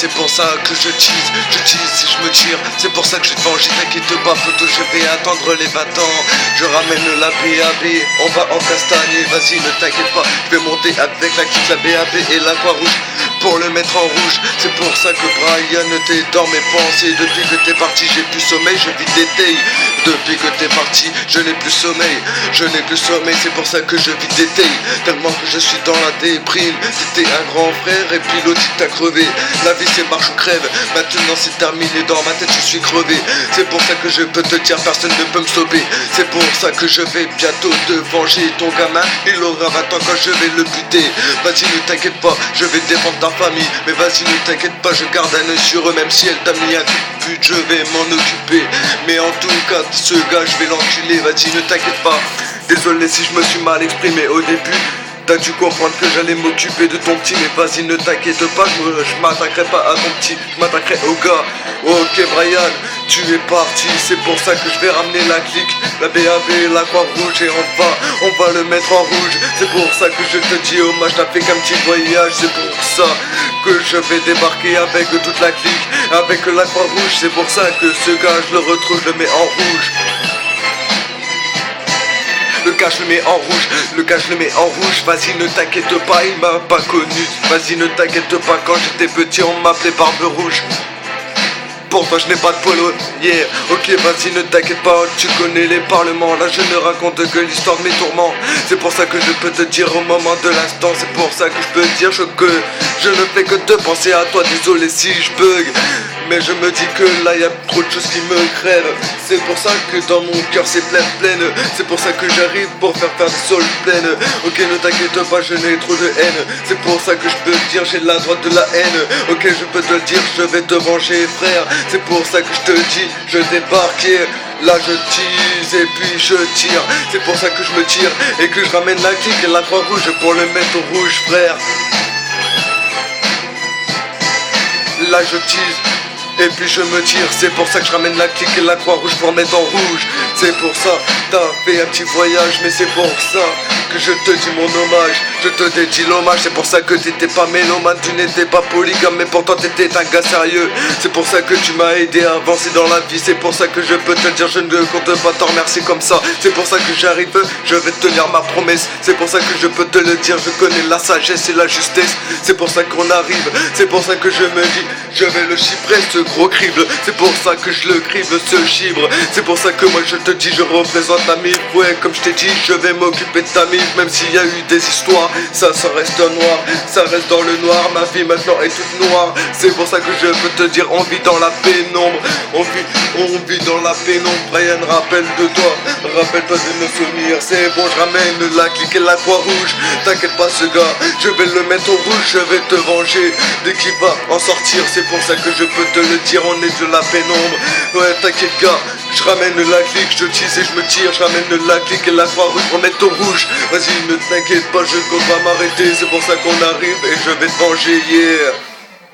c'est pour ça que je tease si je me tire. C'est pour ça que je te venge, t'inquiète pas photo, je vais attendre les 20 ans. Je ramène la BAB, on va en castagne, vas-y ne t'inquiète pas. Je vais monter avec la kick, la BAB et la Croix-Rouge pour le mettre en rouge. C'est pour ça que Brian t'es dans mes pensées. Depuis que t'es parti j'ai plus sommeil, je vis d'été. Depuis que t'es parti je n'ai plus sommeil, je n'ai plus sommeil. C'est pour ça que je vis d'été, tellement que je suis dans la déprime. T'étais un grand frère et puis l'autre il t'a crevé. La vie c'est marche ou crève, maintenant c'est terminé. Dans ma tête je suis crevé. C'est pour ça que je peux te dire personne ne peut me stopper. C'est pour ça que je vais bientôt te venger. Ton gamin il aura 20 ans quand je vais le buter. Vas-y ne t'inquiète pas, je vais défendre ta famille. Mais vas-y ne t'inquiète pas, je garde un œil sur eux. Même si elle t'a mis un coup de pute, je vais m'en occuper. Mais en tout cas ce gars je vais l'enculer. Vas-y ne t'inquiète pas. Désolé si je me suis mal exprimé au début. T'as dû comprendre que j'allais m'occuper de ton petit. Mais vas-y ne t'inquiète pas, je m'attaquerai pas à ton petit, je m'attaquerai au gars. Ok Brian, tu es parti, c'est pour ça que je vais ramener la clique, la BAB, la Croix-Rouge et on va le mettre en rouge. C'est pour ça que je te dis hommage, t'as fait qu'un petit voyage. C'est pour ça que je vais débarquer avec toute la clique, avec la Croix-Rouge. C'est pour ça que ce gars je le retrouve, je le mets en rouge. Le gars je le mets en rouge, le gars je le mets en rouge. Vas-y ne t'inquiète pas, il m'a pas connu. Vas-y ne t'inquiète pas, quand j'étais petit on m'appelait Barbe Rouge. Pourtant je n'ai pas de polo, yeah. Ok vas-y ne t'inquiète pas, tu connais les parlements. Là je ne raconte que l'histoire de mes tourments. C'est pour ça que je peux te dire au moment de l'instant. C'est pour ça que je peux dire que je ne fais que de penser à toi. Désolé si je bug, mais je me dis que là y a trop de choses qui me crèvent. C'est pour ça que dans mon cœur c'est pleine. C'est pour ça que j'arrive pour faire des sols pleines. Ok ne t'inquiète pas, je n'ai trop de haine. C'est pour ça que je peux te dire j'ai la droite de la haine. Ok je peux te le dire, je vais te venger frère. C'est pour ça que je te dis, je débarque, yeah. Là je tease et puis je tire. C'est pour ça que je me tire et que je ramène la clique et la Croix-Rouge pour le mettre au rouge frère. Là je tease et puis je me tire. C'est pour ça que je ramène la clique et la Croix-Rouge pour mettre en rouge. C'est pour ça, t'as fait un petit voyage. Mais c'est pour ça que je te dis mon hommage. Je te dédie l'hommage. C'est pour ça que t'étais pas mélomane, tu n'étais pas polygame, mais pourtant t'étais un gars sérieux. C'est pour ça que tu m'as aidé à avancer dans la vie. C'est pour ça que je peux te le dire, je ne compte pas t'en remercier comme ça. C'est pour ça que j'arrive, je vais tenir ma promesse. C'est pour ça que je peux te le dire, je connais la sagesse et la justesse. C'est pour ça qu'on arrive, c'est pour ça que je me dis je vais le chiffrer ce gros crible. C'est pour ça que je le crible ce chibre. C'est pour ça que moi je te dis je représente la mif. Ouais comme je t'ai dit je vais m'occuper de ta mif. Même s'il y a eu des histoires, ça reste noir, ça reste dans le noir. Ma vie maintenant est toute noire. C'est pour ça que je peux te dire on vit dans la pénombre. On vit dans la pénombre. Brian rappelle de toi, rappelle-toi de nos souvenirs. C'est bon je ramène la clique et la Croix-Rouge. T'inquiète pas ce gars, je vais le mettre au rouge. Je vais te venger dès qu'il va en sortir. C'est pour ça que je peux te le dire, on est de la pénombre. Ouais t'inquiète gars, je ramène la clique, je tease et je me tire. Je ramène la clique et la Croix-Rouge pour mettre au rouge. Vas-y ne t'inquiète pas, je compte pas m'arrêter. C'est pour ça qu'on arrive et je vais te venger, yeah.